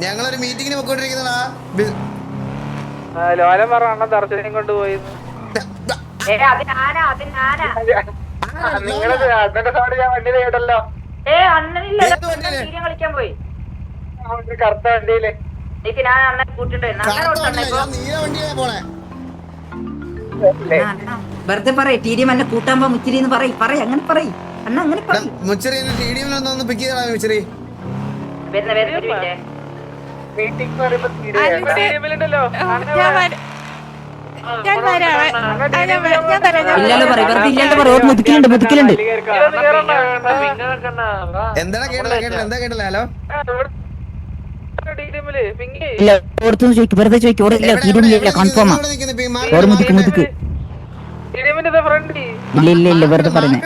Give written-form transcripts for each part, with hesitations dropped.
ഞങ്ങളൊരു മീറ്റിങ്ങിന് പോയിക്കൊണ്ടിരിക്കുന്നതാ. ലോലം പറ അണ്ണൻ ദർശനം കൊണ്ടുപോയി. നിങ്ങളത് അണ്ണന്റെ സൗണ്ട് ഞാൻ വണ്ടിയിൽ കേട്ടല്ലോ. കളിക്കാൻ പോയി കറുത്ത വണ്ടിയില് ഞാൻ അണ്ണൻ കൂട്ടിട്ട് പോണേ വെറുതെ പറയ് ടി മല്ല കൂട്ടാകുമ്പോ മുച്ചിരി പറയ് അങ്ങനെ പറയ് അണ്ണ അങ്ങനെ പറയ്. മുച്ചറി ടിഡിഎമ്മിലൊന്ന് പിക്ക് ചെയ്താ മുച്ചറി. മീറ്റിംഗ് പറയുമ്പോ ഇല്ലല്ലോ പറയ് വെറുതെ ഇല്ലാണ്ട് പറ. മുതുക്കിലുണ്ട് എന്താ കേട്ടില്ല എന്താ കേട്ടില്ല. ഹലോ ഇല്ല ഓർത്തൊന്ന് ചോദിക്കും വെറുതെ ചോദിക്കും. ഓർ ഇല്ല ടിഡിഎമ്മിലില്ല കൺഫേമാ. ഓർ മുതുക്ക് ഇല്ല വെറുതെ പറഞ്ഞേ.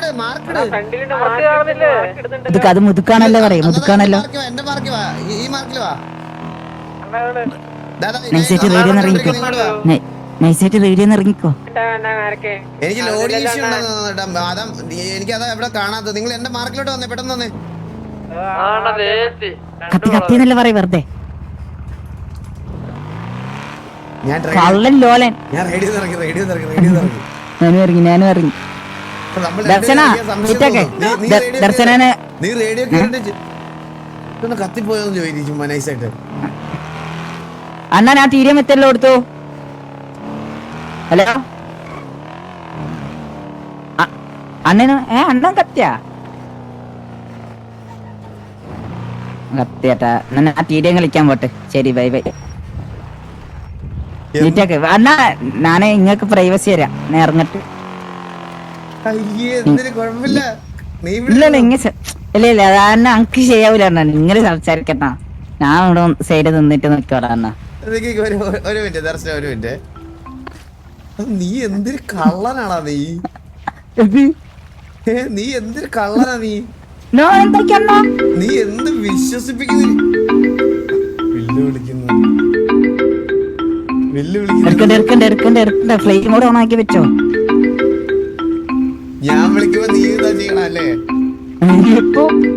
അത് മുതുക്കാണല്ലോ പറയും മുതുക്കാണല്ലോ. എന്റെ മാർക്ക് വാ ഈ മാർക്കിൽ വാ. നൈസായിട്ട് റേഡിയോന്ന് ഇറങ്ങിക്കോ. നൈസായിട്ട് റേഡിയോന്ന് ഇറങ്ങിക്കോ. എനിക്ക് ലോഡിംഗ് ഇഷ്യൂ ഉണ്ടെന്ന് അതാ എനിക്കതാ എവിടെ കാണാത്തത്. നിങ്ങൾ എന്റെ മാർക്കിലോട്ട് വന്നേ പെട്ടെന്ന് വന്നേ. കത്തിന്നല്ലേ പറയും വെറുതെ. കള്ളൻ ലോലൻ. ഞാൻ റേഡിയോ ഞാനും ഇറങ്ങി. ദർശനന് നീ റേഡിയോ കത്തിപ്പോയെന്ന് ചോദിച്ചു നൈസായിട്ട്. അണ്ണാ ഞാൻ തീരെ മെത്തല്ലോ കൊടുത്തു. ഹലോ അണ്ണന് അണ്ണൻ കത്തിയാ കത്തിയാട്ടാ. ഞാൻ തീരെ കളിക്കാൻ പോട്ടെ. ശരി ബൈ നീറ്റാക്ക്. അണ്ണാ ഞാന് ഇങ്ങക്ക് പ്രൈവസി തരാം. ഞാൻ ഇറങ്ങട്ട്. ഇല്ല അതാണ് അനക്ക് ചെയ്യാവൂല അണ്ണാ. നിങ്ങള് സംസാരിക്കട്ടാ. ഞാൻ ഇവിടെ സൈഡ് നിന്നിട്ട് നിക്കോടാ അണ്ണാ. ഒരു മിനിറ്റ് ദർശനം ഒരു മിനിറ്റ്. നീ എന്തൊരു കള്ളനാടാ നീ. നീ എന്തൊരു കള്ളനാ നീ. നീ എന്ത് വിശ്വസിപ്പിക്കുന്നു. ഞാൻ വിളിക്കുമ്പോ നീ എന്താ ചെയ്യണല്ലേ.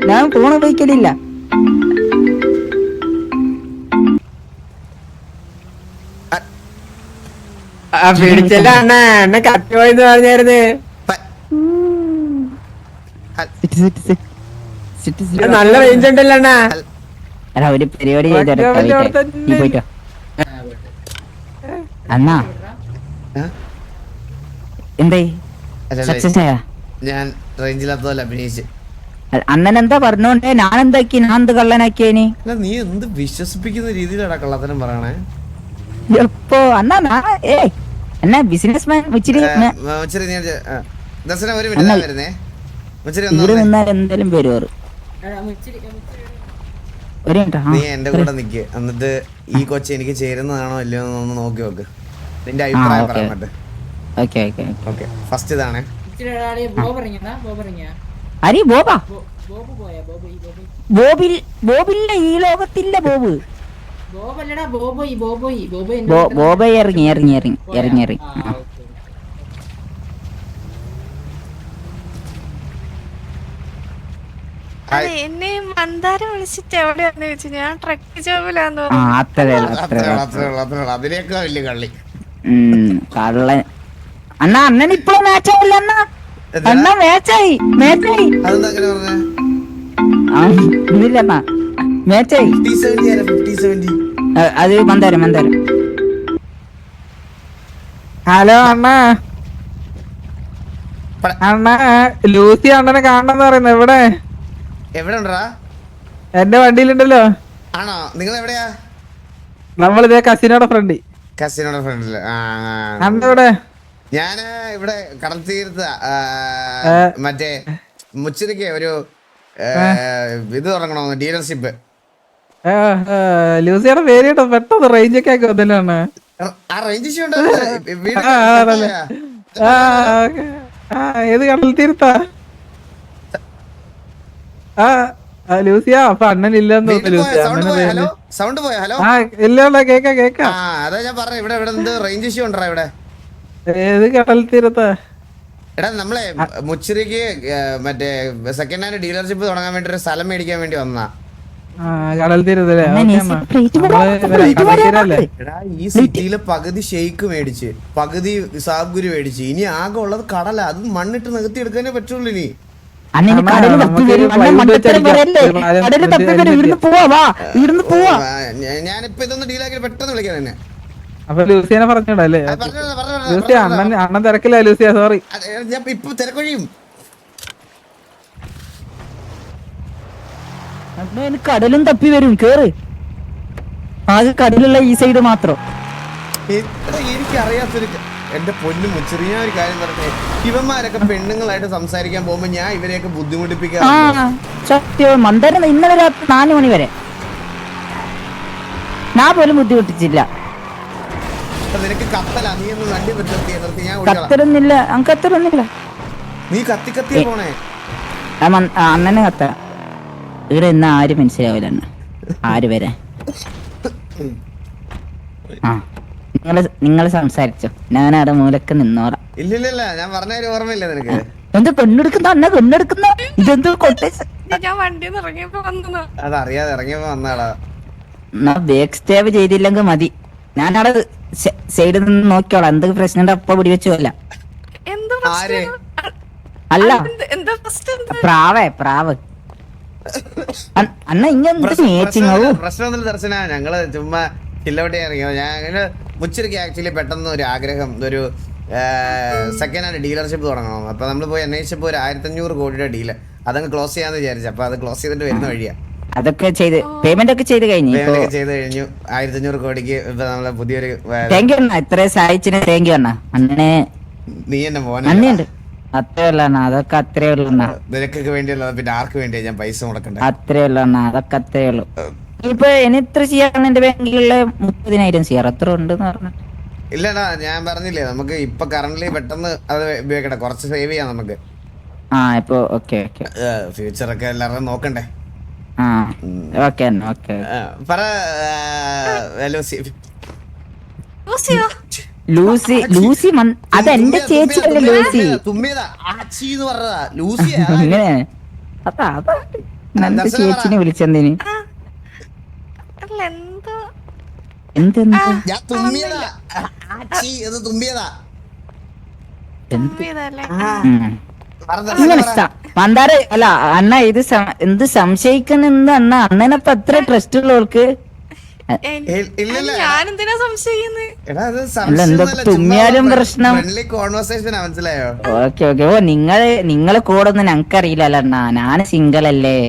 ഞാൻ ഫോൺ ഉപയോഗിക്കലില്ല. പിടിച്ചല്ല അണ്ണ എന്നെ കത്തിപ്പോയെന്ന് പറഞ്ഞായിരുന്നു. നല്ല റേഞ്ച് ഉണ്ടല്ലോ അണ്ണാ. ഒരു പരിപാടി പോയിട്ടോ അണ്ണാ. എന്തേ സക്സസ് ആയാ? ഞാൻ റേഞ്ചില്ലാത്തതല്ല അഭിനയിച്ച്. അണ്ണൻ എന്താ പറഞ്ഞോണ്ടേ ഞാൻ എന്താക്കി? ഞാൻ എന്ത് കള്ളനാക്കിയേനി? നീ എന്ത് വിശ്വസിപ്പിക്കുന്ന രീതിയിലാണ് കള്ളത്തരം പറയണേ. എപ്പോ അണ്ണാ എന്നാ ബിസിനസ് മാൻ ഇച്ചിരി ദർശനം ഒരു മിനിറ്റ് വരുന്നേ. ഇവിടെ നിന്നാൽ എന്തായാലും വരും. നീ എന്റെ കൂടെ നിക്ക്. എന്നിട്ട് ഈ കൊച്ചി എനിക്ക് ചേരുന്നതാണോ ഇല്ലയോ ഒന്ന് നോക്കി നോക്ക്. നിന്റെ അഭിപ്രായം പറയാൻ. ഫസ്റ്റ് ഇതാണ് അരി ബോബാ. ബോബില്ല ഈ ലോകത്തില്ല ബോബ്. ബോബ ഇറങ്ങി. എന്നെ മന്ദാരം വിളിച്ചിട്ട് എവിടെയാന്ന് ചോദിച്ചു. ഞാൻ ട്രക്ക് ജോബിലാന്ന് അതിനേക്കാ വലിയ കള്ളി കള്ളൻ. അണ്ണാ അണ്ണൻ ഇപ്പോഴും മാച്ച് ആവില്ല അണ്ണാ. അണ്ണാ മാച്ചായി. ഇല്ലണ്ണാ മാച്ചായി. അത് മന്ദാരം. ഹലോ അണ്ണാ. അണ്ണാ ലൂസി അണ്ണനെ കാണണമെന്ന് പറയുന്നത് എവിടെ? എവിടെ ഉണ്ടാ? എന്റെ വണ്ടിയിലുണ്ടല്ലോ. ആണോ? നിങ്ങൾ എവിടെയാ? നമ്മളിതേ കസിനോടെ ഫ്രണ്ടില്. അന്നെവിടെ? ഞാന് ഇവിടെ കടൽ തീർത്ത മറ്റേ മുച്ചിരിക്ക് ഒരു ഇത് തുടങ്ങണോ ഡീലർഷിപ്പ്. ലൂസിയുടെ പേര് കേട്ടോ പെട്ടെന്ന് റേഞ്ച് ഒക്കെ ആക്കി വന്നല്ലോ. ഏത് കടൽ തീർത്താ? ലൂസിയ അപ്പൊ അണ്ണൻ ഇല്ലെന്ന് ഇല്ല. കേക്കാം. അതാ ഞാൻ പറഞ്ഞു ഇവിടെ എന്ത് റേഞ്ച് ഇഷ്യൂ ഉണ്ടോ ഇവിടെ? ഏത് കടൽ തീരത്താ? എടാ നമ്മളെ മുച്ചിരിക്ക് മറ്റേ സെക്കൻഡ് ഹാൻഡ് ഡീലർഷിപ്പ് തുടങ്ങാൻ വേണ്ടി ഒരു സ്ഥലം മേടിക്കാൻ വേണ്ടി വന്നാ. കടൽ തീരത്തല്ലേ എടാ ഈ സിറ്റിയിലെ പകുതി ഷെയ്ക്ക് മേടിച്ച് പകുതി സാഗുരി മേടിച്ച് ഇനി ആകെ ഉള്ളത് കടല അത് മണ്ണിട്ട് നികത്തി എടുക്കാനേ പറ്റുള്ളൂ ഇനി. അണ്ണന് കടല് തപ്പി വരും, അണ്ണൻ മണ്ടത്തരം പറയല്ലേ, കടല് തപ്പി വരും, ഇവിടുന്ന് പോവാ, വാ ഇവിടുന്ന് പോവാ. ഞാനിപ്പോ ഇതൊന്ന് ഡീലാക്കി പെട്ടെന്ന് വിളിക്കാൻ തന്നെ. അപ്പൊ ലൂസിയനെ പറഞ്ഞിടല്ലേ? ലൂസിയ അണ്ണൻ തിരക്കില്ല ലൂസിയ, സോറി. ഞാൻ ഇപ്പൊ തിരക്കൊഴിയും. അണ്ണന് കടലും തപ്പി വരും, കേറ്. ആകെ കടലുള്ള ഈ സൈഡ് മാത്രം. എനിക്കറിയാത്തൊരു എന്റെ പൊന്നും ചെറിയ ഒരു കാര്യം പറഞ്ഞേ, ഇവന്മാരൊക്കെ പെണ്ണുങ്ങളായിട്ട് സംസാരിക്കാൻ പോകുമ്പോ ഞാൻ ഇവരെയൊക്കെ ബുദ്ധിമുട്ടിപ്പിക്കാൻ. സത്യം, മന്ദരം ഇന്നലെ രാത്രി 4 മണി വരെ ഞാൻ പോലും ബുദ്ധിമുട്ടിച്ചില്ല. നിനക്ക് കത്തല, നീ ഒന്ന് വണ്ടി നിർത്തി ഞാൻ കത്തരൊന്നില്ല, കത്തരൊന്നില്ല. നീ കത്തി കത്തിയ പോണേ. അണ്ണനെ കത്ത ഇവിടെ ഇന്ന് ആരും മനസ്സിലാവില്ല അണ്ണ, ആര് വരെ. ആ നിങ്ങള് സംസാരിച്ചോ, ഞാൻ അവിടെ മൂലക്ക് നിന്നോളാം. ഇല്ലില്ല, ഞാൻ പറഞ്ഞ ഓർമ്മയില്ല നിനക്ക്. എന്ത് പെണ്ണെടുക്കുന്ന അണ്ണ, പെണ്ണെടുക്കുന്ന ഇതെന്ത് കൊട്ടേഷൻ. ഞാൻ വണ്ടിയിൽ നിന്ന് ഇറങ്ങിയപ്പോ വന്നതാ. അതറിയാതെ ഇറങ്ങിയപ്പോ വന്നാടാ. ബേക്ക് സ്റ്റേബ് ചെയ്തില്ലെങ്കിൽ മതി, ഞാനവിടെ സൈഡിൽ നിന്ന് നോക്കിയോളാം. എന്ത് പ്രശ്നം അപ്പൊ പിടിവെച്ചല്ല. അല്ല പ്രാവ് അണ്ണ പ്രശ്നമൊന്നും ദർശന, ഞങ്ങള് ചുമ്മാ ചില്ലവട്ടി ഇറങ്ങിയോ. ഞാൻ മുച്ചിരിക്ക് ആക്ച്വലി പെട്ടെന്ന് ഒരു ആഗ്രഹം, ഒരു സെക്കൻഡ് ഹാൻഡ് ഡീലർഷിപ്പ് തുടങ്ങണം. അപ്പൊ നമ്മൾ പോയി അന്വേഷിച്ചപ്പോ ഒരു 1500 കോടിയുടെ ഡീല് അതങ്ങ് ക്ലോസ് ചെയ്യാന്ന് വിചാരിച്ചു. അപ്പൊ അത് ക്ലോസ് ചെയ്തിട്ട് വരുന്ന വഴിയാ. അതൊക്കെ ചെയ്ത് പേയ്മെന്റ് ഒക്കെ ചെയ്ത് കഴിഞ്ഞു. 1500 കോടിക്ക് ഇപ്പൊ നമ്മളെ പുതിയൊരു ഇത്ര സഹായിച്ചിന് താങ്ക് യു അണ്ണ. അണ്ണനെ നീ എന്നെ പോകാൻ നന്ദിയുണ്ട്. അത്രേ ഉള്ളു അണ്ണ, അതൊക്കെ അത്രേ ഉള്ളു അണ്ണ. നിനക്കൊക്കെ വേണ്ടിയല്ല, പിന്നെ ആർക്ക് വേണ്ടിയാ ഞാൻ പൈസ മുടക്കണ്ടേ? അത്രേ ഉള്ളു അണ്ണ, അതൊക്കെ അത്രേ ഉള്ളു. ഇപ്പൊ ഇനി എത്ര ചെയ്യാൻ എന്റെ ബാങ്കിലുള്ള 30,000 ചെയ്യാറ് എത്ര ഉണ്ടെന്ന് പറഞ്ഞു. ഇല്ലടാ, ഞാൻ പറഞ്ഞില്ലേ നമുക്ക് ഇപ്പൊ കറന്റ്ലി പെട്ടെന്ന് അത് ഉപയോഗിക്കട്ടെ, കുറച്ച് സേവ് ചെയ്യാം നമുക്ക്. ഇപ്പൊ ഓക്കെ ഫ്യൂച്ചറൊക്കെ എല്ലാവരും നോക്കണ്ടേ. ഓക്കെ ഓക്കെ പറ ലൂസി ലൂസി അതെന്റെ ചേച്ചിയല്ലേ ലൂസി. അങ്ങനെയാണ് അതാ എന്റെ ചേച്ചിനെ വിളിച്ചെന്തിന്? എന്തെന്താ മന്ദാര അല്ല അണ്ണ, ഇത് എന്ത് സംശയിക്കുന്നെന്ത് അണ്ണ? അണ്ണനപ്പൊ അത്ര ട്രസ്റ്റ് ഉള്ളവർക്ക് തുമ്മിയാലും പ്രശ്നം. Okay okay. ഓ നിങ്ങളെ കൂടെ ഒന്നും ഞങ്ങക്കറിയില്ലല്ലോ അണ്ണ, ഞാൻ സിംഗിൾ അല്ലേ.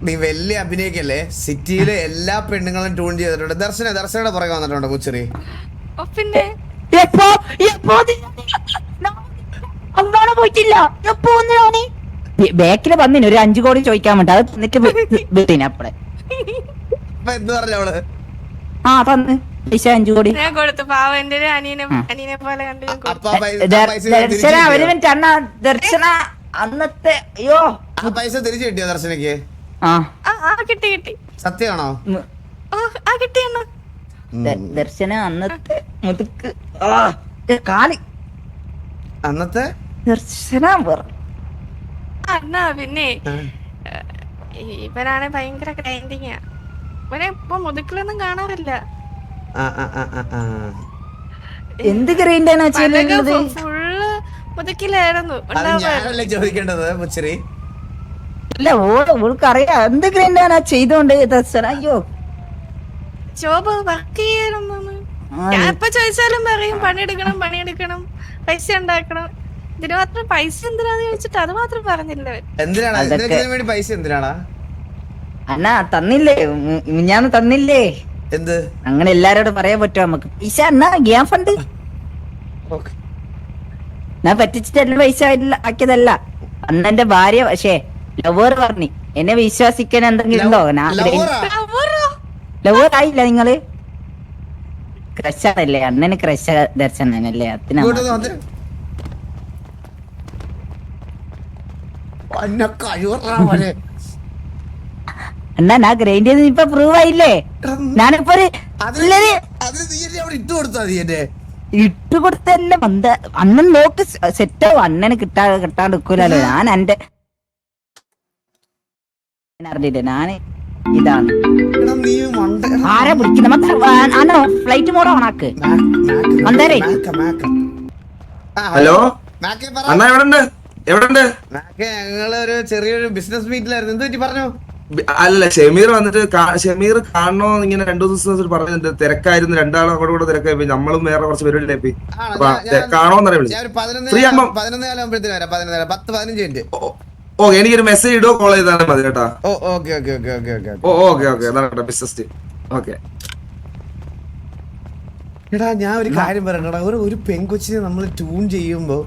നീ വലിയ അഭിനയിക്കല്ലേ, സിറ്റിയിലെ എല്ലാ പെണ്ണുങ്ങളും ട്യൂൺ ചെയ്തിട്ടുണ്ട്. ദർശനയുടെ പുറകെ വന്നിട്ടുണ്ടോ മുച്ചറി? പിന്നെ പോയിട്ടില്ല. ബാക്കില് വന്നിന് ഒരു 5 കോടി ചോദിക്കാൻ വേണ്ടി, അത് എന്നിട്ട് അപ്പളെ എന്ത് പറഞ്ഞ അവള്? തന്ന് പൈസ 5 കോടി ഞാൻ കൊടുത്തു. പാവം എന്റെ അനിയനെ പോലെ കണ്ടു. ദർശന ഒരു മിനിറ്റ് അണ്ണ, ദർശന അന്നത്തെ അയ്യോ പൈസ തിരിച്ചു കിട്ടിയോ ദർശനക്ക്? കിട്ടി കിട്ടി. സത്യമാണോ? കിട്ടി. ദർശന അന്നത്തെ മുതുക്ക് കാലി അന്നത്തെ ദർശന അണ്ണാ. പിന്നെ ഇവനാണ് ഭയങ്കര ഗ്രൈൻഡിങ്ങാ. ഇവനെ ഇപ്പൊ മുതുക്കിലൊന്നും കാണാറില്ല. എന്ത് ഗ്രൈൻഡാണ് ഫുള്ള് മുതുക്കിലായിരുന്നു. ചോദിക്കേണ്ടത് മുച്ചറി അല്ല, ഓൾക്കറിയാം എന്ത് ഗ്രൈൻഡാണ് ചെയ്തോണ്ട് ദർശന. അയ്യോ ജോബ് വർക്ക് ചെയ്യാനൊന്നു ഞാൻ ഇപ്പൊ ചോദിച്ചാലും പറയും പണിയെടുക്കണം പൈസ ഉണ്ടാക്കണം. ഇതിന് മാത്രം പൈസ എന്തിനാന്ന് ചോദിച്ചിട്ട് അത് മാത്രം പറഞ്ഞില്ല. പൈസ എന്തിനാടാ അണ്ണാ? തന്നില്ലേ ഞാൻ തന്നില്ലേ? എന്ത് അങ്ങനെ എല്ലാരോടും പറയാൻ പറ്റുമോ നമുക്ക്? പൈസ അണ്ണാ ഗ്യാൻ ഫണ്ട് ഞാൻ പറ്റിച്ചിട്ടല്ല, പൈസ ആക്കിയതല്ല. അണ്ണന്റെ ഭാര്യ പക്ഷേ ലവർ പറഞ്ഞു എന്നെ വിശ്വസിക്കാൻ എന്തെങ്കിലും ഉണ്ടോ? ലവർ ആയില്ല നിങ്ങള്? ക്രഷാണല്ലേ അണ്ണന്? ക്രഷ ദർശനല്ലേ? അണ്ണാ ഞാൻ ഗ്രൈൻഡ് ചെയ്ത് ഇപ്പൊ പ്രൂവ് ആയില്ലേ? ഞാനിപ്പോ ഇട്ട് കൊടുത്തല്ലേ അണ്ണൻ നോക്ക് സെറ്റാവും. അണ്ണന് കിട്ടാണ്ട് നിക്കൂലല്ലോ. ഞാൻ എന്റെ അറിഞ്ഞില്ല ഞാന് ഇതാണ് എടാ നീ മണ്ട ആരെ വിളിക്കുന്ന ഫ്ലൈറ്റ് മോഡ് ഓണാക്ക് മന്ദാരേ ഹലോ മാക്കേ പറ. അണ്ണാ എവിടെണ്ട് മാക്കേ, ഞങ്ങള് ഒരു ചെറിയൊരു ബിസിനസ് മീറ്റിലായിരുന്നു. എന്ത് പറ്റി പറഞ്ഞു? അല്ല ഷമീർ വന്നിട്ട് ഷമീർ കാണണോ ഇങ്ങനെ രണ്ടു ദിവസം പറഞ്ഞിട്ട് തിരക്കായിരുന്നു, രണ്ടാളും അങ്ങോട്ട് കൂടെ തിരക്കായി, നമ്മളും വേറെ കുറച്ച് പരിപാടിയിലായി പോയി. ആണോ? അപ്പൊ കാണോന്നറിയാൻ വിളിച്ചു. ഞാൻ ഒരു Free ആകുമ്പോ- 11 ആകുമ്പോഴത്തേനും വരാം. 10-15 മിനിറ്റ്. ഓ എനിക്കൊരു മെസ്സേജ് ഇടോ കോൾ ചെയ്താലും മതി കേട്ടാ. ഓക്കെ. ഓക്കെ എന്നാ ബിസിനസ് ഓക്കെ. എടാ ഞാൻ ഒരു കാര്യം പറയണടാ, ഒരു പെൺകൊച്ചിനെ നമ്മൾ ട്യൂൺ ചെയ്യുമ്പോ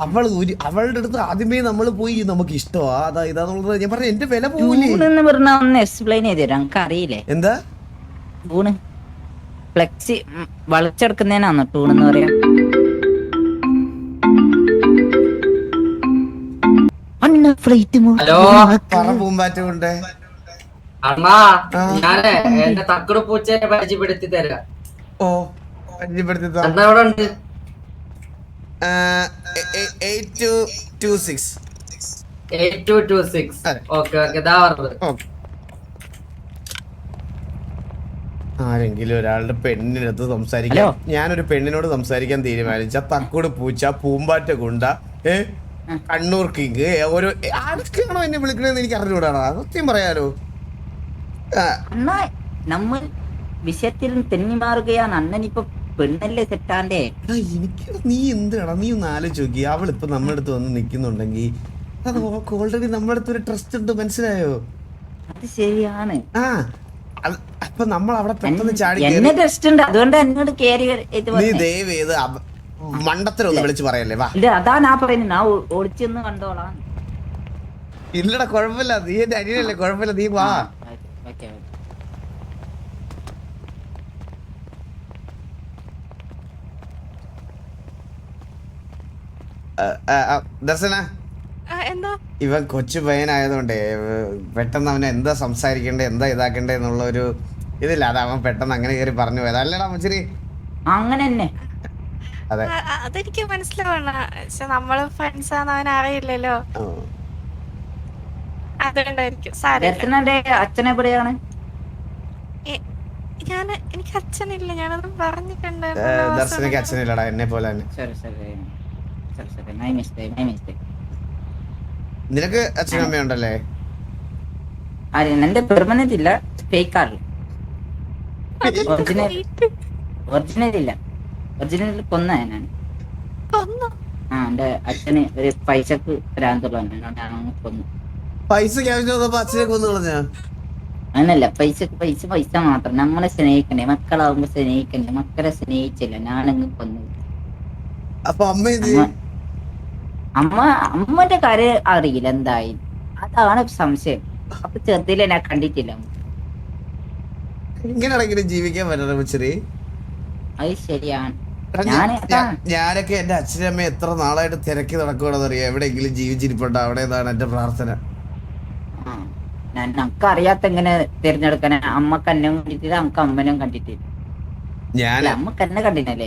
അവളുടെ അടുത്ത് ആദ്യമേ നമ്മൾ പോയി നമുക്ക് ഇഷ്ടമാ അതാ ഇതാന്നുള്ളത് ഞാൻ പറഞ്ഞു. എന്റെ വില പോവില്ലേ? എന്ന് പറഞ്ഞ ഒന്ന് എക്സ്പ്ലെയിൻ ചെയ്ത് തരാം. നമുക്ക് അറിയില്ലേ എന്താ ടൂണ്? ഫ്ലെക്സി വളച്ചെടുക്കുന്നതിനാണോ ടൂൺ എന്ന് പറയാ? ഫ്ലൈറ്റ് ഹലോ പറ പൂമ്പാറ്റ കൊണ്ട് അണ്ണാ, ഞാന് എന്റെ തക്കട് പൂച്ചയെ പരിചയപ്പെടുത്തി തരാം. ഓ പരിചയപ്പെടുത്തി അണ്ണ എവിടെ ഉണ്ട്? 8226. 8226. അതെ. ഓക്കെ ഇതാ പറഞ്ഞത്. ആരെങ്കിലും ഒരാളുടെ പെണ്ണിനടുത്ത് സംസാരിക്കാൻ, ഹലോ. ഞാനൊരു പെണ്ണിനോട് സംസാരിക്കാൻ തീരുമാനിച്ച തക്കോട് പൂച്ച, പൂമ്പാറ്റ ഗുണ്ട, കണ്ണൂർ കിങ്, ഓരോ ആരൊക്കെയാണോ എന്നെ വിളിക്കണെന്ന് എനിക്ക് അറിഞ്ഞുകൂടാണോ? സത്യം പറയാലോ. അണ്ണ നമ്മൾ വിഷയത്തിൽ തെന്നി മാറുകയാണ്. അണ്ണൻ ഇപ്പൊ പെണ്ണല്ലേ സെറ്റാണ്ടേ. എനിക്ക് നീ എന്താണ് നീ ഒന്ന് ആലോചിച്ച് നോക്കി. അവളിപ്പോ നമ്മുടെ അടുത്ത് വന്ന് നിക്കുന്നുണ്ടെങ്കിൽ അത് ഓൾറെഡി നമ്മുടെ അടുത്ത് ഒരു ട്രസ്റ്റ് ഉണ്ട്, മനസ്സിലായോ? അത് ശരിയാണ്. ആ അപ്പൊ നമ്മൾ അവിടെ പെട്ടെന്ന് ചാടി എന്നെ ടെസ്റ്റ് ഉണ്ട്, അതുകൊണ്ട് എന്നോട് കേറി ഇത് നീ ദയവ് ചെയ്ത് മണ്ടത്തിലൊന്ന് വിളിച്ച് പറയല്ലേ. വാ ഇല്ല, അതാ ഞാൻ പറയുന്നത്. ഞാൻ ഒളിച്ചൊന്ന് കണ്ടോളാം. ഇല്ലടാ കുഴപ്പമില്ല, നീ എന്റെ അനിയനല്ലേ, കുഴപ്പമില്ല, നീ വാ. ഓക്കെ ദർശന, എന്താ ഇവൻ കൊച്ചു പയ്യനായതുകൊണ്ടേ പെട്ടെന്ന് അവനെ എന്താ സംസാരിക്കണ്ടേ എന്താ ഇതാക്കണ്ടേ എന്നുള്ള ഒരു ഇതില്ല. അത് അവൻ പെട്ടെന്ന് അങ്ങനെ കയറി പറഞ്ഞു പോയത് അല്ലടാ മുച്ചിരി. അങ്ങനെ തന്നെ. അതെ അതെനിക്ക് മനസ്സിലാവണ, പക്ഷെ നമ്മള് ഫ്രണ്ട്സ് ആണെന്ന് അവൻ അറിയില്ലല്ലോ, അതുകൊണ്ടായിരിക്കും. ദർശനന്റെ അച്ഛനെ എവിടെയാണ്? എനിക്ക് അച്ഛനില്ല, ഞാനത് പറഞ്ഞിട്ടുണ്ട്. ദർശനക്ക് അച്ഛനില്ലടാ, എന്നെ പോലെ തന്നെ. നിനക്ക് അച്ഛനും അമ്മയുണ്ടല്ലേ? എന്റെ പെർമനന്റ് ഇല്ല, ഫേക്ക് ആണ്. ഒറിജിനൽ ഇല്ല, ഒറിജിനൽ കൊന്ന ഞാൻ. എന്റെ അച്ഛന് ഒരു പൈസക്ക് ഭ്രാന്തുള്ള കൊന്നു. പൈസക്ക് ആവശ്യം അച്ഛനെ കൊന്നു കളഞ്ഞാ? അങ്ങനല്ല, പൈസ മാത്രം. നമ്മളെ സ്നേഹിക്കണ്ടേ, മക്കളാവുമ്പോ സ്നേഹിക്കണ്ടേ, മക്കളെ സ്നേഹിച്ചില്ല, ഞാനങ്ങ് കൊന്നു. അപ്പൊ അമ്മ അമ്മന്റെ കാര്യം അറിയില്ല എന്തായി, അതാണ് സംശയം. അപ്പൊ ചെറുതിൽ ഞാൻ കണ്ടിട്ടില്ല. ഇങ്ങനെയാണെങ്കിലും ജീവിക്കാൻ പറ്റണ മുച്ചിരി. അത് ശരിയാണ്. ഞാനൊക്കെ എന്റെ അച്ഛനും അമ്മ എത്ര നാളായിട്ട് തിരക്കി നടക്കുകയാണെന്ന് അറിയാം. എവിടെയെങ്കിലും ജീവിച്ചിരിപ്പുണ്ടോ അവിടെ എന്നാണ് എന്റെ പ്രാർത്ഥന. നമുക്ക് അറിയാത്ത എങ്ങനെ തിരഞ്ഞെടുക്കാൻ. അമ്മക്ക് എന്നെ കണ്ടിട്ടില്ല, നമുക്ക് അമ്മനും കണ്ടിട്ടില്ല. അമ്മക്ക് എന്നെ കണ്ടിട്ടല്ലേ.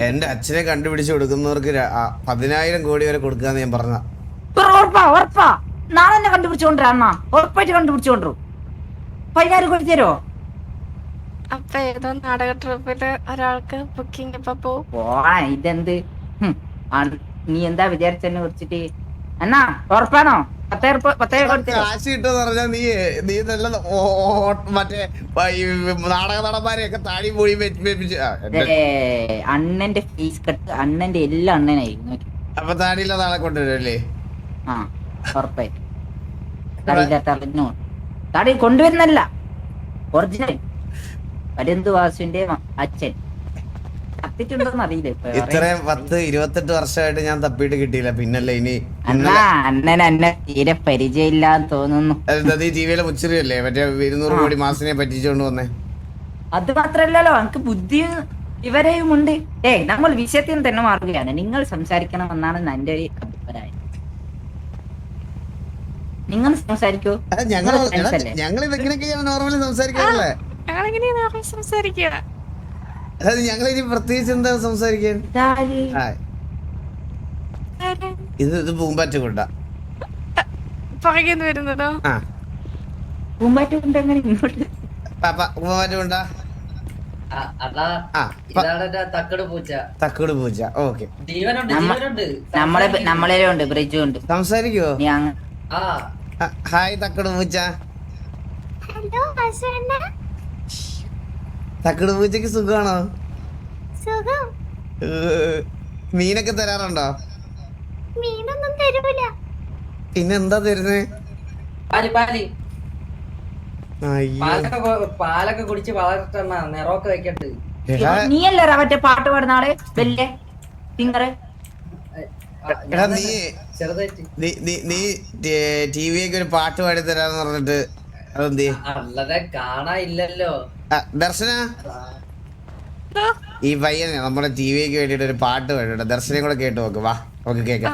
എന്റെ അച്ഛനെ കണ്ടുപിടിച്ച് കൊടുക്കുന്നവർക്ക് 10,000 കോടി വരെ കൊടുക്കാന്ന് ഞാൻ പറഞ്ഞ. ഉറപ്പാ നാളെ എന്നെ കണ്ടുപിടിച്ചോണ്ടാ അണ്ണ, ഉറപ്പായിട്ട് കണ്ടുപിടിച്ചോണ്ടു. 10,000 കോടി തരോ? അപ്പൊ ഏതോ നാടക ട്രിപ്പില് ഒരാൾക്ക് ബുക്കിംഗ് ഇപ്പൊ ഇതെന്ത് നീ എന്താ വിചാരിച്ചെന്നെ കുറിച്ചിട്ട്? എന്നാ ഉറപ്പാണോ? 10,000 കാശ് കിട്ടുമെന്ന് പറഞ്ഞാൽ നീ നല്ല മറ്റേ നാടക നടന്മാരെയൊക്കെ താടി പോയി വെപ്പിച്ച്. അണ്ണന്റെ ഫീസ് കട്ട് അണ്ണന്റെ എല്ലാ അണ്ണനായിരുന്നു. അപ്പൊ താടിയില്ല നാളെ കൊണ്ടുവരുമല്ലേ? ആ ഉറപ്പായിട്ട് താടി കൊണ്ടുവരുന്നല്ല, ഒറിജിനൽ പരന്തു വാസുവിന്റെ അച്ഛൻ. തപ്പിട്ടുണ്ടോന്ന് അറിയില്ല. ഇത്രയും 10-28 വർഷമായിട്ട് ഞാൻ തപ്പിട്ട് കിട്ടിയില്ല. പിന്നല്ലേ ഇനി അണ്ണൻ എന്നെ തീരെ പരിചയമില്ലാന്ന് തോന്നുന്നു. നീ ടിവിയിലെ മുച്ചിരിയല്ലേ മറ്റേ 200 കോടി മാസിനെ പറ്റിച്ചോണ്ട് വന്നേ? അത് മാത്രല്ലല്ലോ, എനിക്ക് ബുദ്ധിയും ഇവരെയും ഉണ്ട്. നമ്മൾ വിഷയത്തിൽ തന്നെ മാറുകയാണ്. നിങ്ങൾ സംസാരിക്കണമെന്നാണ് എന്റെ ഒരു അഭിപ്രായം. നിങ്ങൾ സംസാരിക്കൂ. ഞങ്ങൾ ഇതൊക്കെ നോർമലി സംസാരിക്കാറില്ലേ? സംസാരിക്കുക. അതായത് ഞങ്ങൾ ഇനി പ്രത്യേകിച്ച് എന്താ സംസാരിക്കാൻ? ഇത് പൂമ്പാറ്റ കൊണ്ട പുറകെന്ന് വരുന്നതോ? പൂമ്പാറ്റുണ്ട് അങ്ങനെ ഇങ്ങോട്ട്. പൂമ്പാറ്റുണ്ടാ? അണ്ണാ ആ ഇതാണ് എന്റെ തക്കട് പൂച്ച. തക്കട് പൂച്ച. ഓക്കെ, ജീവനുണ്ട് നമ്മ- ജീവനുണ്ട്. നമ്മളേലും ഉണ്ട്, ബ്രിഡ്ജും ഉണ്ട്. സംസാരിക്കുവോ? നീ അങ്ങ് ആ ഹായ് തക്കട് പൂച്ച. ഹലോ വാസുണ്ണ. തക്കട് പൂച്ചക്ക് സുഖമാണോ? സുഖം. മീനൊക്കെ തരാറുണ്ടോ? മീനൊന്നും തരൂല. പിന്നെന്താ തരുന്നേ? പാല് പാല് അയ്യോ പാലൊക്കെ കുടിച്ച് വളർത്തണ്ണ നിറമൊക്കെ വെക്കട്ട്. എടാ, നീയല്ലേ മറ്റേ പാട്ട് പാടുന്ന ആള് വലിയ സിംഗറ്? എടാ നീ ചെറുതായിട്ട് നീ ടിവിയൊക്കെ ഒരു പാട്ട് പാടി തരാന്ന് പറഞ്ഞിട്ട് അതെന്തി? അല്ലതെ കാണാനില്ലല്ലോ. ദർശന, ഈ പയ്യനെ നമ്മുടെ ടിവിക്ക് വേണ്ടിട്ട് ഒരു പാട്ട് വേണ്ടിട്ട് ദർശനം കൂടെ കേട്ട് നോക്ക്. വാ നമുക്ക് കേക്കാം.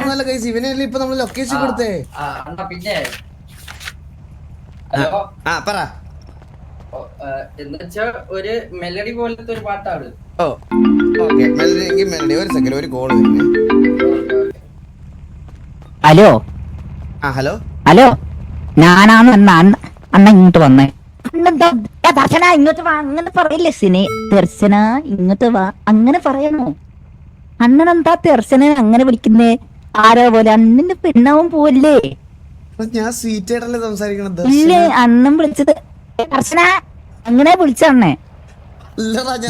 നല്ല കേസ് ഇവനല്ലേ ഇപ്പൊ നമ്മള് ലൊക്കേഷൻ കൊടുത്തേ. അണ്ണാ പിന്നെ ഹലോ ആ പറ. എന്നുവെച്ചാ ഒരു മെലഡി പോലത്തെ ഒരു പാട്ടാണ്. ഓ ഓക്കെ, മെലഡി മെലഡി. ഒരു സെക്കൻഡ്, ഒരു കോള് വരുന്നേ. ഹലോ ആ ഹലോ. ഹലോ, ഞാനാണ് അണ്ണ ഇങ്ങോട്ട് വന്നേ. അണ്ണെന്താ ദർശന ഇങ്ങോട്ട് വാ അങ്ങനെ പറയില്ലേ സിനെ? ദർശന ഇങ്ങോട്ട് വാ അങ്ങനെ പറയണോ? അണ്ണനെന്താ ദർശന അങ്ങനെ വിളിക്കുന്നേ? ആരോ പോലെ അണ്ണന്റെ പെണ്ണാവും പോവല്ലേ? ഞാൻ സ്വീറ്റ് ആയിട്ടല്ലേ സംസാരിക്കണത്. ഇല്ലേ അണ്ണൻ വിളിച്ചത് ദർശന അങ്ങനെ വിളിച്ചണ്ണേ.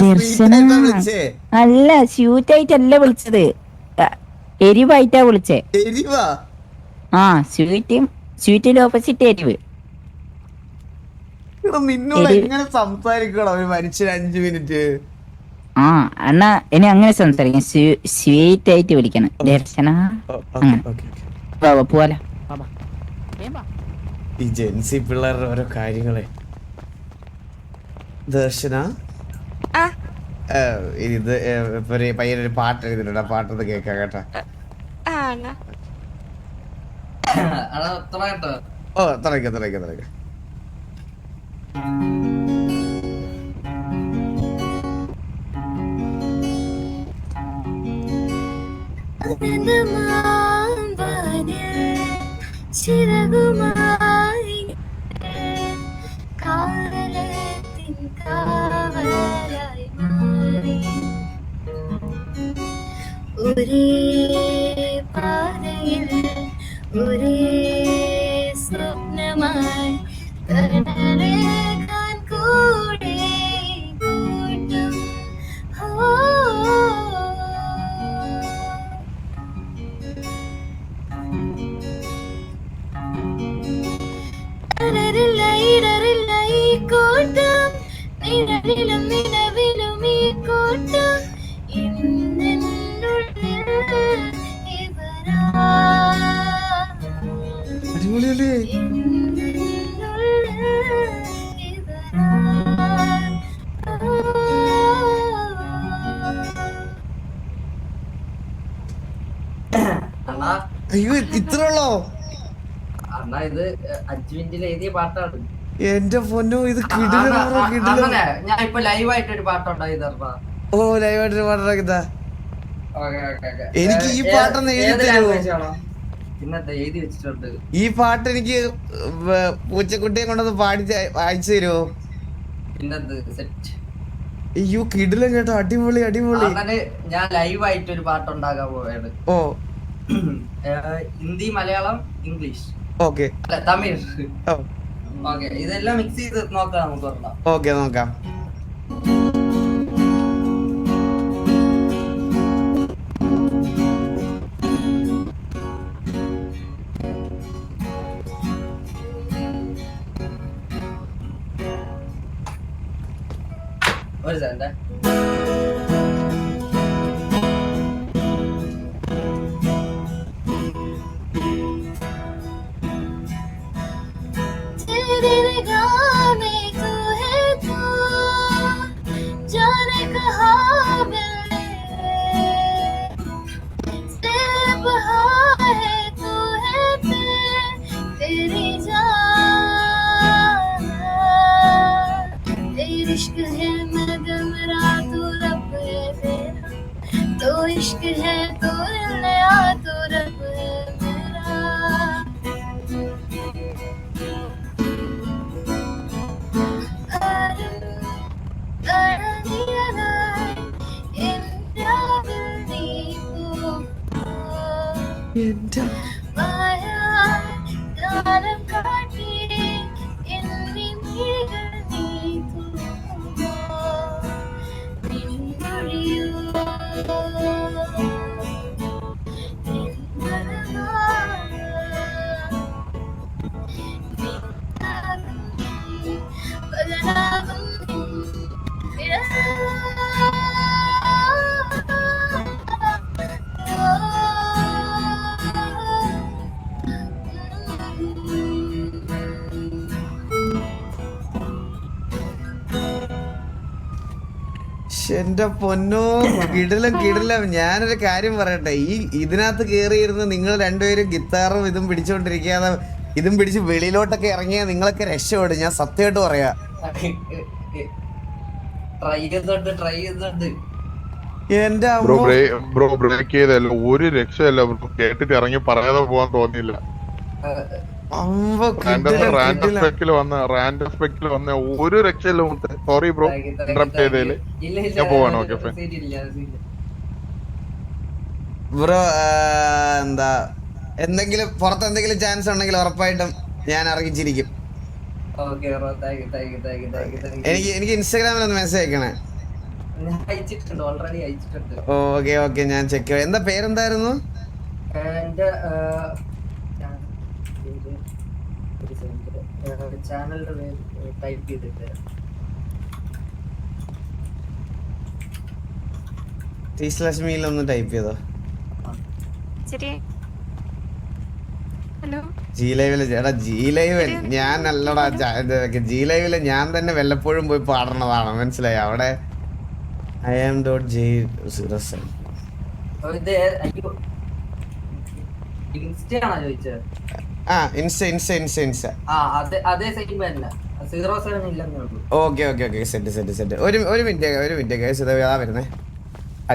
ദർശന അല്ല സ്വീറ്റായിട്ടല്ല വിളിച്ചത്, എരിവായിട്ടാ വിളിച്ചേ. എരിവാ? ആ സ്വീറ്റിന്റെ ഓപ്പോസിറ്റ് എരിവ്. നിന്നോട് എങ്ങനെ സംസാരിക്കണം ഒരു മനുഷ്യൻ 5 മിനിറ്റ്? ആ അണ്ണാ ഇനി അങ്ങനെ സംസാരിക്കാം, സ്വീറ്റ് ആയിട്ട് വിളിക്കണം. ദർശന പോവാലോ. ഈ ജെൻസി പിള്ളേരുടെ ഓരോ കാര്യങ്ങളെ. ദർശന ഇത് ഇപ്പൊ ഒരു പയ്യനൊരു പാട്ട് എഴുതിട്ടുണ്ട്, ആ പാട്ടൊന്ന് കേക്കാം കേട്ടോ. അണ്ണാ എത്ര കേട്ടോ? ഓ തുടക്ക. ചിറകുമായി കാലത്തിൻ കാവലായി മാറി ഒരേ പാതയിൽ ഒരേ സ്വപ്നമായി കടലേകാൻ കൂടെ കൂട്ടും. ഇടറില്ല ഈ കൂട്ടം, നിഴലിലും നിലവിലും ഈ കൂട്ടം. ഇന്നെന്നുള്ളിൽ ഇവരാ, അടിപൊളിയല്ലേ? ഇന്നെന്നുള്ളിൽ ഇവരാ. അണ്ണാ അയ്യോ ഇത്ര ഉള്ളോ? അണ്ണാ ഇത് 5 മിനിറ്റിൽ എഴുതിയ പാട്ടാണ്. എന്റെ പൊന്നോ, ഇത് കിടിലം. അണ്ണനെ ഞാൻ ഇപ്പൊ ലൈവായിട്ട് ഒരു പാട്ടുണ്ടായി തരണ. ഓ ലൈവായിട്ടൊരു പാട്ടാക്കിതാ. Okay, okay, okay. എനിക്ക് ഈ പാട്ടൊന്ന് എഴുതി ഏത് തരുമോ? language ആണോ? പിന്നെന്താ എഴുതി വെച്ചിട്ടുണ്ട്. ഈ പാട്ട് എനിക്ക് പൂച്ചക്കുട്ടിയെ കൊണ്ടൊന്ന് പാടി അയച്ചു തരുമോ? പിന്നെന്ത് സെറ്റ്. അയ്യോ കിടിലം കേട്ടോ, അടിപൊളി. അങ്ങനെ ഞാൻ ലൈവായിട്ട് ഒരു പാട്ടുണ്ടാക്കാൻ പോവാണ്. ഓ ഹിന്ദി, മലയാളം, ഇംഗ്ലീഷ്, ഓക്കെ. അല്ല തമിഴ്. ഓക്കെ, ഇതെല്ലാം മിക്സ് ചെയ്ത് നോക്കാം നമുക്ക് ഒരെണ്ണം. ഓക്കെ നോക്കാം. ഒരു സെക്കൻഡ്. जाने कहाँ मिले, सिर्फ हाँ है तू है तेरी जान, तेरी इश्क है मैं गम रातू रब है मेरा, तो इश्क है तो नया तो रब है मेरा. എന്റെ പൊന്നോ, കിടിലം. ഞാനൊരു കാര്യം പറയട്ടെ, ഇതിനകത്ത് കേറിയിരുന്ന് നിങ്ങൾ രണ്ടുപേരും ഗിത്താറും ഇതും പിടിച്ചോണ്ടിരിക്കാതെ ഇതും പിടിച്ച് വെളിയിലോട്ടൊക്കെ ഇറങ്ങിയാൽ നിങ്ങളൊക്കെ രക്ഷപ്പെടും. ഞാൻ സത്യമായിട്ട് പറയാ. എന്റെ ബ്രോ ബ്രേക്ക് ചെയ്തല്ലോ, ഒരു രക്ഷയല്ല ബ്രോ. കേട്ടിട്ട് ഇറങ്ങി പറയാതെ പോവാൻ തോന്നിയില്ല. റാൻഡം സ്പെക്കിൽ വന്ന ഒരു രക്ഷയില്ല. സോറി ബ്രോ, ഇന്ററപ്റ്റ് ചെയ്തേല്. ഞാൻ പോവാണ്. ഓക്കെ ബ്രോ, എന്താ എന്തെങ്കിലും പുറത്ത് എന്തെങ്കിലും ചാൻസ് ഉണ്ടെങ്കിൽ ഉറപ്പായിട്ടും ഞാൻ അറിയിച്ചിരിക്കും. എനിക്ക് ഇൻസ്റ്റാഗ്രാമിൽ ഒന്ന് മെസ്സേജ് അയക്കണേ. ഓക്കെ ഞാൻ ചെക്ക് ചെയ്യാം. എന്താ പേരെന്തായിരുന്നു? ലക്ഷ്മിയിൽ ഒന്ന് ടൈപ്പ് ചെയ്തോ. ഹലോ, ജി ലൈവില് ചേട്ടാ, ജി ലൈവ് ഞാൻ അല്ലടാ. ജി ലൈവില് ഞാൻ തന്നെ വല്ലപ്പോഴും പോയി പാടണതാണ്, മനസ്സിലായി? അവിടെ IAM.J07. Okay set. ഒരു മിനിറ്റ് ഗൈസ്, ഇതാ വരുന്നേ.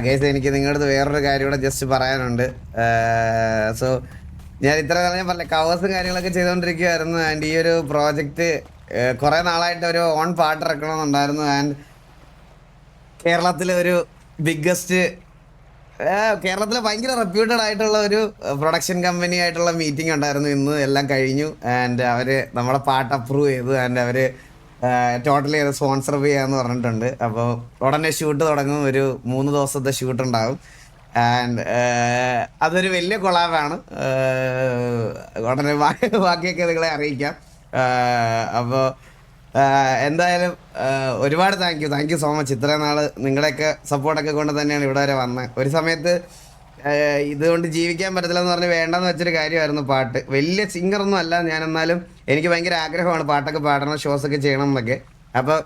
ഗൈസ്, എനിക്ക് നിങ്ങളുടെ വേറൊരു കാര്യം കൂടെ ജസ്റ്റ് പറയാനുണ്ട്. സോ ഞാൻ ഇത്ര നാളെ ഞാൻ പറഞ്ഞ കവേഴ്സും കാര്യങ്ങളൊക്കെ ചെയ്തുകൊണ്ടിരിക്കുകയായിരുന്നു. ആൻഡ് ഈ ഒരു പ്രോജക്റ്റ് കുറെ നാളായിട്ട് ഒരു ഓൺ പാട്ട് ഇറക്കണമെന്നുണ്ടായിരുന്നു. ആൻഡ് കേരളത്തിലെ ഒരു ബിഗ്ഗസ്റ്റ്, കേരളത്തിലെ ഭയങ്കര റെപ്യൂട്ടഡ് ആയിട്ടുള്ള ഒരു പ്രൊഡക്ഷൻ കമ്പനി ആയിട്ടുള്ള മീറ്റിംഗ് ഉണ്ടായിരുന്നു ഇന്ന്. എല്ലാം കഴിഞ്ഞു. ആൻഡ് അവർ നമ്മുടെ പാട്ട് അപ്രൂവ് ചെയ്തു. ആൻഡ് അവർ ടോട്ടലി അത് സ്പോൺസർ ചെയ്യാന്ന് പറഞ്ഞിട്ടുണ്ട്. അപ്പോൾ ഉടനെ ഷൂട്ട് തുടങ്ങും. ഒരു 3 ദിവസത്തെ ഷൂട്ട് ഉണ്ടാകും. ആൻഡ് അതൊരു വലിയ കൊളാബാണ്. ഉടനെ ബാക്കിയൊക്കെ നിങ്ങളെ അറിയിക്കാം. അപ്പോൾ എന്തായാലും ഒരുപാട് താങ്ക് യു സോ മച്ച്. ഇത്രയും നാൾ നിങ്ങളുടെയൊക്കെ സപ്പോർട്ടൊക്കെ കൊണ്ട് തന്നെയാണ് ഇവിടെ വരെ വന്നത്. ഒരു സമയത്ത് ഇതുകൊണ്ട് ജീവിക്കാൻ പറ്റത്തില്ലെന്ന് പറഞ്ഞ് വേണ്ടെന്ന് വെച്ചൊരു കാര്യമായിരുന്നു പാട്ട്. വലിയ സിംഗറൊന്നും അല്ല ഞാൻ, എന്നാലും എനിക്ക് ഭയങ്കര ആഗ്രഹമാണ് പാട്ടൊക്കെ പാടണം, ഷോസൊക്കെ ചെയ്യണം എന്നൊക്കെ. അപ്പോൾ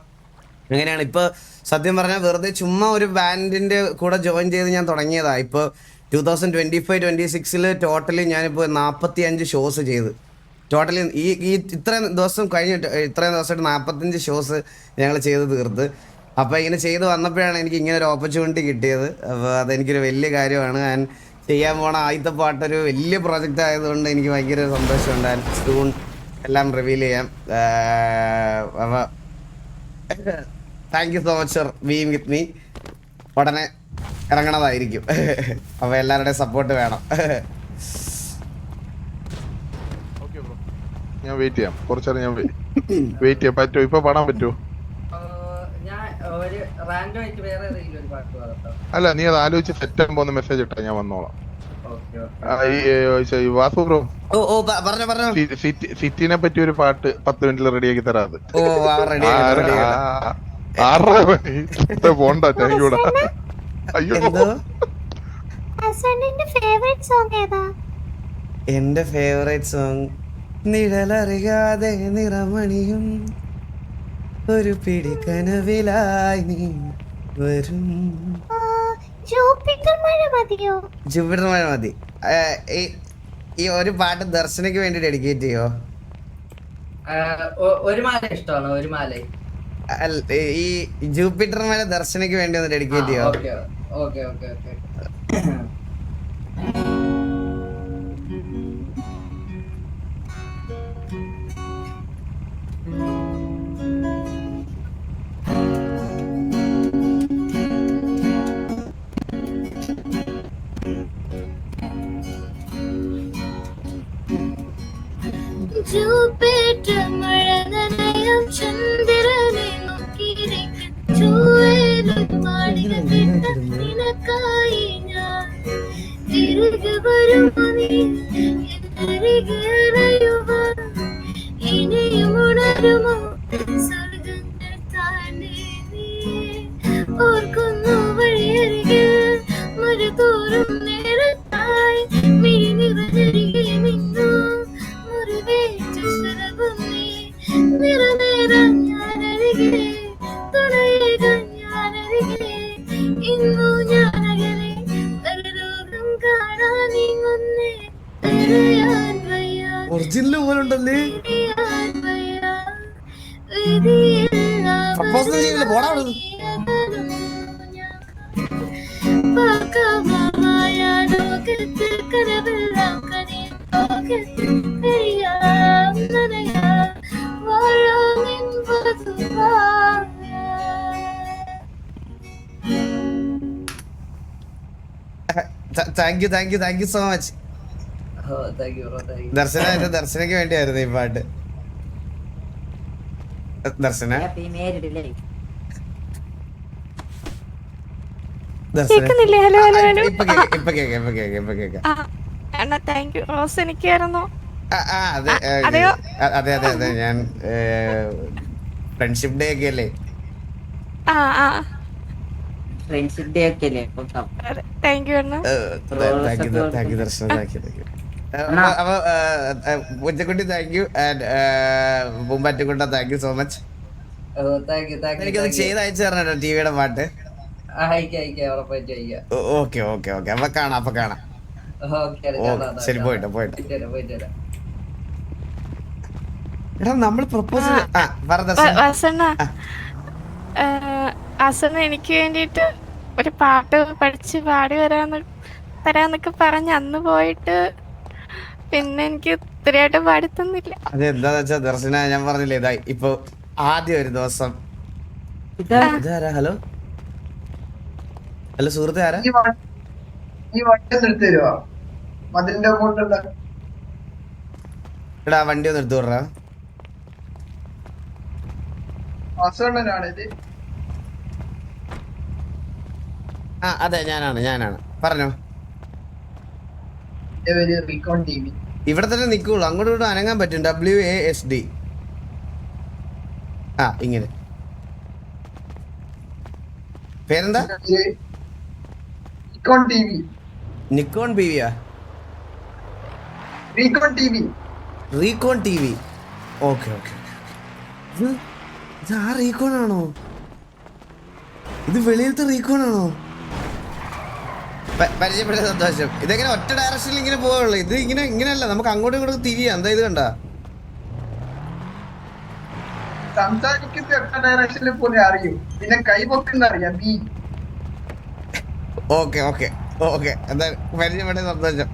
അങ്ങനെയാണ് ഇപ്പോൾ സത്യം പറഞ്ഞാൽ വെറുതെ ചുമ്മാ ഒരു ബാൻഡിൻ്റെ കൂടെ ജോയിൻ ചെയ്ത് ഞാൻ തുടങ്ങിയതാണ്. ഇപ്പോൾ 2025-26 ടോട്ടലി ഞാനിപ്പോൾ 45 ഷോസ് ചെയ്ത്. ടോട്ടലി ഈ ഇത്രയും ദിവസം കഴിഞ്ഞിട്ട് ഇത്രയും ദിവസമായിട്ട് 45 ഷോസ് ഞങ്ങൾ ചെയ്ത് തീർത്ത്. അപ്പോൾ ഇങ്ങനെ ചെയ്ത് വന്നപ്പോഴാണ് എനിക്ക് ഇങ്ങനെ ഒരു ഓപ്പർച്യൂണിറ്റി കിട്ടിയത്. അപ്പോൾ അതെനിക്കൊരു വലിയ കാര്യമാണ്. ഞാൻ ചെയ്യാൻ പോണ ആദ്യത്തെ പാട്ടൊരു വലിയ പ്രോജക്റ്റ് ആയതുകൊണ്ട് എനിക്ക് ഭയങ്കര സന്തോഷമുണ്ട്. ആൻഡ് സൂൺ എല്ലാം റിവീൽ ചെയ്യാം. അപ്പോൾ thank you so much for being with me. ഉടനെ ഇറങ്ങണതായിരിക്കും. അപ്പോൾ എല്ലാവരുടെയും സപ്പോർട്ട് വേണം. ഞാൻ വെയിറ്റ് ചെയ്യാം, കുറച്ചേരം ഞാൻ വെയിറ്റ് ചെയ്യാം. പറ്റുമോ? ഇപ്പൊ പാടാൻ പറ്റുമോ? അല്ല, നീ അത് ആലോചിച്ച് സെറ്റ് ആകുമ്പോ ഒന്ന് മെസ്സേജ് ഇട്ടാ ഞാൻ വന്നോളാം. വാസു ബ്രോ, സിറ്റിനെ പറ്റി ഒരു പാട്ട് 10 മിനിറ്റിൽ റെഡിയാക്കി തരാത്. പോണ്ട, താങ്ക്യൂടാ. അയ്യോ, എന്റെ ഫേവറേറ്റ് സോങ് നിഴലറിയാതെ നിറമണിയും ഒരു പിടി കനവിലായി നീ വരും. ജൂപ്പിറ്റർ മഴ മതി. ഈ ഒരു പാട്ട് ദർശനയ്ക്ക് വേണ്ടി ഡെഡിക്കേറ്റ് ചെയ്യോ? ഈ ജൂപ്പിറ്റർ മഴ ദർശനയ്ക്ക് വേണ്ടി ഒന്ന് ഡെഡിക്കേറ്റ് ചെയ്യോ? ജൂപ്പിറ്റർ മഴ നനയും ചന്ദ്രനെ നോക്കിയിരിക്കും നിനക്കായി ഞാൻ തിരികെ വരുമോ നീ എന്നരികെ അറിയുവാൻ ഇനിയും ഉണരുമോ സ്വർഗങ്ങൾ അരികിലെ തുണയേകാൻ ഞാനരികിലെ ഇന്നു ഞാനകലെ ഒരു ലോകം കാണാൻ നീങ്ങുന്നേ അറിയാൻ വയ്യ ഒറിജിനൽ പോലെ ഉണ്ടല്ലേ അറിയാൻ വയ്യ വിധിയില്ല പ്രപ്പോസൽ ചെയ്യില്ല പോടാ അവിടുന്ന്. പക്കമായ ലോകത്ത് കനവെല്ലാം കനിയും ലോകത്ത് കഴിയാം നനയാം വാഴാം നിൻ വധുവായ താങ്ക് യു സോ മച്ച് ദർശന. എന്റെ ദർശനയ്ക്ക് വേണ്ടിയായിരുന്നു ഈ പാട്ട്. ദർശന കേക്കുന്നില്ലേ? Hello hello hello. ഇപ്പൊ കേക്കാം. അണ്ണാ താങ്ക് യു. റോസ് എനിക്കായിരുന്നു. അതെ. ഞാൻ ഫ്രണ്ട്ഷിപ്പ് ഡേ ഒക്കെ അല്ലേ? ഫ്രണ്ട്ഷിപ്പ് ഡേ ഒക്കെ അല്ലേ? താങ്ക് യു അണ്ണാ. Thank you Darshana. അപ്പൊ പൂച്ചക്കുട്ടി താങ്ക് യു ആൻഡ് പൂമ്പാറ്റുകുട്ട താങ്ക് യു സോ മച്ച്. എനിക്കൊന്ന് ചെയ്ത് അയച്ചു തരണോ ടിവിയുടെ പാട്ട്? ഓക്കെ അപ്പൊ കാണാം. ശരി പോയിട്ടോ. എടാ നമ്മൾ പ്രപ്പോസ് അസണ്ണ എനിക്ക് വേണ്ടിട്ട് ഒരു പാട്ട് പഠിച്ച് പാടി തരാന്നൊക്കെ പറഞ്ഞ് അന്ന് പോയിട്ട് പിന്നെ എനിക്ക് ഇത്രയായിട്ട് പാടി തന്നില്ല. അതെന്താന്ന് വെച്ചാ ദർശന ഞാൻ പറഞ്ഞില്ലേ ഇതാ ഇപ്പൊ ആദ്യം ഒരു ദിവസം. ഇതാരാ? ഹലോ സുഹൃത്തെ ആരാ? എടാ വണ്ടി ഒന്ന് എടുത്തു വിടറാ. അതെ ഞാനാണ് പറഞ്ഞോ. ഇവിടെ തന്നെ നിക്കുള്ളൂ, അങ്ങോട്ടും ഇങ്ങോട്ടും അനങ്ങാൻ പറ്റും. WASD. ഇങ്ങനെ പേരെന്താ? നിക്കോൺ ബിവിയാ? Recon TV. ഓക്കെ ഇത് ആ റീകോൺ ആണോ? ഇത് വെളിയിലത്തെ റീകോൺ ആണോ? പരിചയപ്പെട്ട സന്തോഷം. ഇതെങ്ങനെ ഒറ്റ ഡയറക്ഷനിൽ ഇങ്ങനെ പോവുള്ളൂ? ഇത് ഇങ്ങനെയല്ല, നമുക്ക് അങ്ങോട്ടും ഇങ്ങോട്ടും തിരിയാം. എന്താ ഇത് കണ്ട? ഓക്കെ എന്താ പരിചയപ്പെട്ട സന്തോഷം.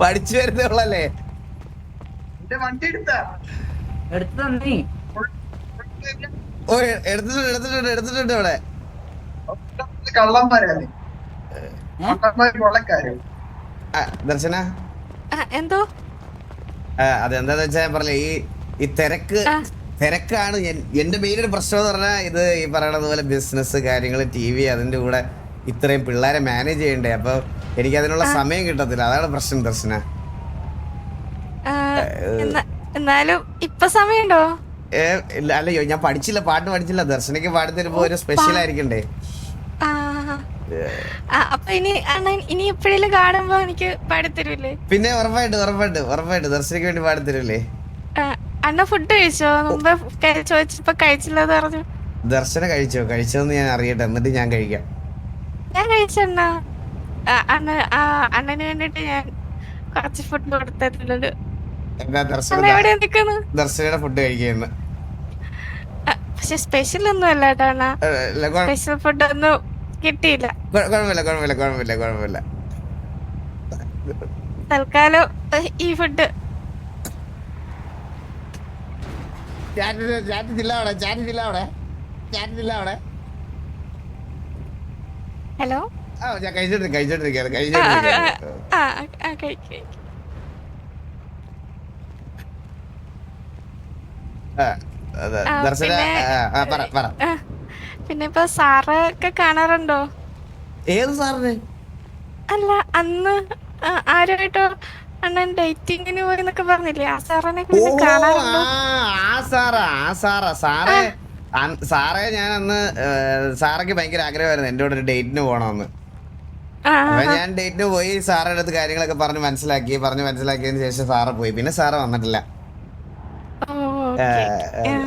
പഠിച്ചു വരുന്നേ ഉള്ളല്ലേ? എടുത്തിട്ടുണ്ട് ഇവിടെ. ദർശന എന്തോ അതെന്താന്ന് വെച്ചാ ഞാൻ പറഞ്ഞേ ഈ തിരക്കാണ് എന്റെ മെയിൻ ഒരു പ്രശ്നം എന്ന് പറഞ്ഞാൽ ഇത് ഈ പറയണത് പോലെ ബിസിനസ് കാര്യങ്ങൾ TV അതിന്റെ കൂടെ ഇത്രയും പിള്ളേരെ മാനേജ് ചെയ്യണ്ടേ. അപ്പൊ എനിക്ക് അതിനുള്ള സമയം കിട്ടത്തില്ല, അതാണ് പ്രശ്നം ദർശന. എന്നാലും ഇപ്പൊ സമയമുണ്ടോ? അല്ലയോ ഞാൻ പഠിച്ചില്ല, പാട്ട് പഠിച്ചില്ല. ദർശനയ്ക്ക് പാടി തരുമ്പോ ഒരു സ്പെഷ്യൽ ആയിരിക്കണ്ടേ? അപ്പൊ ഇനി എപ്പോഴേലും കാണുമ്പോ എനിക്ക് പാടിത്തരൂല്ലേ? പിന്നെ ഉറപ്പായിട്ട് ദർശനയ്ക്ക് വേണ്ടി പാടിത്തരൂല്ലേ? അണ്ണ ഫുഡ് കഴിച്ചോ? മുമ്പ് ചോദിച്ചപ്പോ കഴിച്ചില്ലെന്ന് പറഞ്ഞു. ദർശന കഴിച്ചോന്ന് ഞാൻ അറിയട്ടെ, എന്നിട്ട് ഞാൻ കഴിക്കാം. ഞാൻ കഴിച്ചണ്ണ. അണ്ണന് വേണ്ടിട്ട് ഞാൻ കുറച്ച് ഫുഡ് കൊടുത്തിട്ടുണ്ട്. ദർശനയുടെ ഫുഡ് കഴിക്കുന്നു. പക്ഷെ സ്പെഷ്യൽ ഒന്നും അല്ല കേട്ടോ അണ്ണ. സ്പെഷ്യൽ ഫുഡ് ഒന്നും കിട്ടിയില്ല. കുഴപ്പമില്ല. തൽക്കാലം ഈ ഫുഡ്. ഹലോ ഞാൻ കഴിച്ചോണ്ടിരിക്കുകയാണ്. പിന്നെ ഇപ്പൊ സാറൊക്കെ കാണാറുണ്ടോ? ഏത് സാറിന്? അല്ല അന്ന് ആരുമായിട്ടോ അണ്ണൻ ഡേറ്റിങ്ങിന് പോയെന്നൊക്കെ പറഞ്ഞില്ലേ? ആ സാറിനെ കാണാറുണ്ടോ? സാറേ ഞാൻ അന്ന് സാറൊക്കെ ഭയങ്കര ആഗ്രഹമായിരുന്നു എന്റെ കൂടെ ഒരു ഡേറ്റിന് പോകണമെന്ന്. അപ്പൊ ഞാൻ ഡേറ്റിന് പോയി സാറിന്റെ അടുത്ത് കാര്യങ്ങളൊക്കെ പറഞ്ഞ് മനസ്സിലാക്കിയതിന് ശേഷം സാറ് പോയി. പിന്നെ സാറ് വന്നിട്ടില്ല.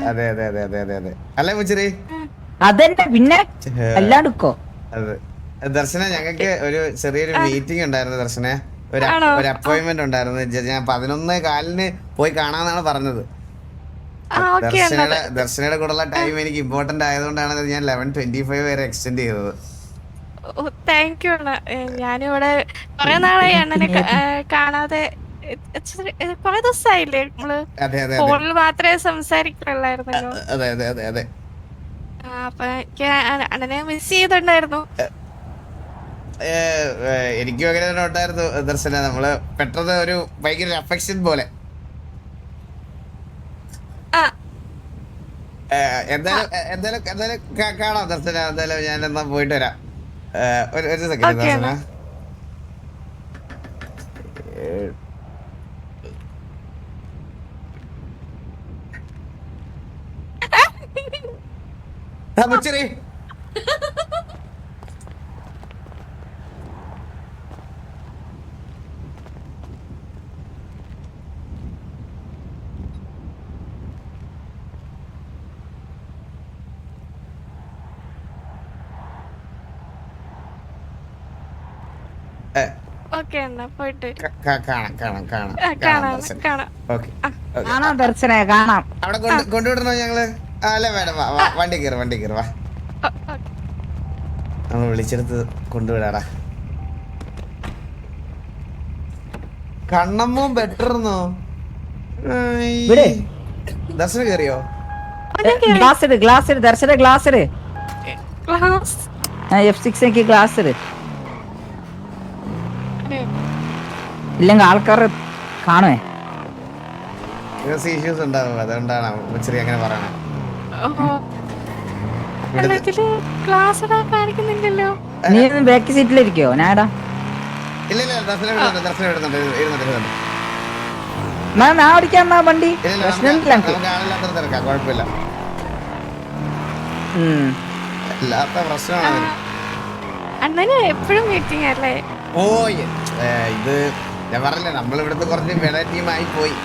അതെ അതെ അതെ അതെ അതെ അതെ അല്ലേ മുച്ചിരി? അതെന്നെ പിന്നെ എല്ലാടുക്കോ. അതെ ദർശന, ഞങ്ങൾക്ക് ഒരു ചെറിയൊരു മീറ്റിംഗ് ഉണ്ടായിരുന്നു ദർശന. ഒരു അപ്പോയിന്റ്മെന്റ് ഉണ്ടായിരുന്നു. ഞാൻ 11:15 പോയി കാണാന്നാണ് പറഞ്ഞത്. ദർശനയുടെ കൂടെയുള്ള ടൈം എനിക്ക് ഇമ്പോർട്ടന്റ് ആയതുകൊണ്ടാണ് ഞാൻ 11:25 വരെ എക്സ്റ്റെൻഡ് ചെയ്തത്. താങ്ക് യു അണ്ണ. ഞാനിവിടെ കൊറേ നാളായി അണ്ണനെ കാണാതെ. കൊറേ ദിവസമായില്ലേ നമ്മള് ഫോണിൽ മാത്രമേ സംസാരിക്കുള്ളായിരുന്നല്ലോ. അതെ അതെ അതെ അതെ. അപ്പൊ എനിക്ക് അണ്ണനെ മിസ് ചെയ്തിട്ടുണ്ടായിരുന്നു. എനിക്കും അങ്ങനെ തന്നെ ഉണ്ടായിരുന്നു ദർശന. നമ്മള് പെട്ടെന്ന് ഒരു ഭയങ്കര അഫെക്ഷൻ പോലെ. എന്തായാലും കാണാം ദർശന. എന്തായാലും ഞാൻ എന്നാ പോയിട്ട് വരാം. ഒരു സെക്കൻഡ് ദർശന. മുച്ചറി കാണാം ദർശന, കാണാം. അവിടെ കൊണ്ടുവിടണോ ഞങ്ങള്? അല്ല വേണം, വണ്ടി കയറി വാ. നമ്മൾ വിളിച്ചെടുത്ത് കൊണ്ടുവിടാടാ. കണ്ണമ്മൂം ബെറ്റർന്നോ? ദർശന കേറിയോ? ഗ്ലാസ് ദർശന ഗ്ലാസ് F6 ഗ്ലാസ് ഇല്ലെങ്കിൽ ആൾക്കാർ കാണുവേ. ഇഷ്യൂസ് ഉണ്ടാവും, അതുകൊണ്ടാണ് മുച്ചറി അങ്ങനെ പറയണേ. നീ ബാക്ക് സീറ്റിലിരിക്കോ? ഞാടാ ഇല്ല ദർശനം ഇരുന്നുണ്ട്. ഞാൻ ഓടിക്കാൻ വണ്ടി ആളില്ലാത്ത തിരക്കാ, കുഴപ്പമില്ല. ഇല്ലാത്ത പ്രശ്നമാണ്. അണ്ണന് എപ്പോഴും മീറ്റിംഗ് അല്ലേ? ഓ ഇത് ഞാൻ പറഞ്ഞില്ലേ, നമ്മളിവിടുന്ന് കുറച്ച് വെറൈ ടീമായി പോയി.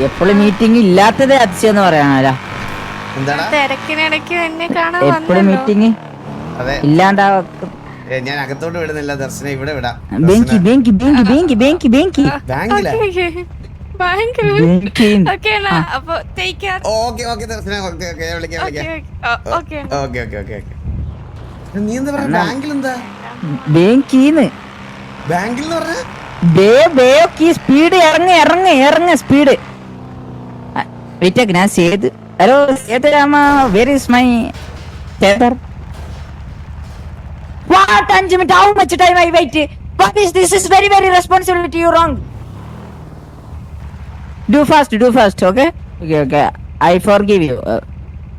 എപ്പോഴും മീറ്റിംഗ് ഇല്ലാത്തത് അതിശയെന്ന് പറയാനല്ല. തിരക്കിനിടയ്ക്ക് എന്നെ കാണാൻ എപ്പോഴും മീറ്റിംഗ് ഇല്ലാണ്ടാ. ഞാൻ അകത്തോട്ട് വിടുന്നില്ല ദർശന, ഇവിടെ വിടാം. നീ എന്താ പറഞ്ഞ? ബാങ്കിലെന്താ? ബാങ്കിൽ സ്പീഡ് ഇറങ്ങ സ്പീഡ്. ഞാൻ സേത്. ഹലോ സേതുരാമ, where is my tether? What? 5 minutes? How much time I wait? What is this? Is very responsibility. You wrong. Do fast. Okay. I forgive you.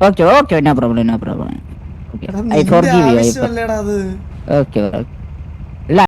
Okay. No problem. Okay. I forgive you. Okay.